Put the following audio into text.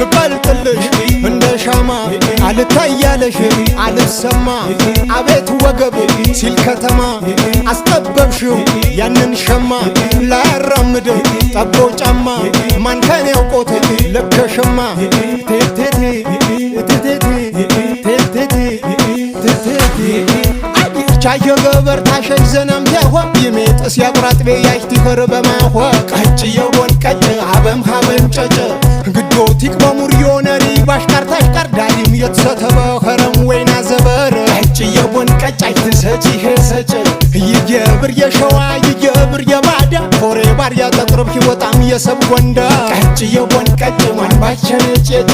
ምበልጥልሽ እንደ ሻማ አልታያለሽ አልሰማ አቤት ወገብ ሲል ከተማ አስጠበብሽው ያንን ሸማ ላያራምድ ጠቦ ጫማ ማን ከኔ ያውቆት ለከሸማ ቴቴቴ ቴቴቴ ቴቴቴ ቴቴቴ ቻየ ገበር ታሸይ ዘናም ያሆ ይሜጥስ ያቁራጥቤ ያይት ይፈርበማሆ ቀጭየውን ቀጭ አበም ሀበም ጨጨ ግዶቲክ በሙር ዮነሪ ባሽካር ታሽካር ዳሊም የተሰተበ ኸረም ወይና ዘበር ቀጭየውን ቀጭ አይትሰጪ ሄሰጭ ይገብር የሸዋ ይገብር የባዳ ፎሬ ባር ያጠጥርብ ይወጣም የሰብ ወንዳ ቀጭየውን ቀጭ ማን ባቸነጨጨ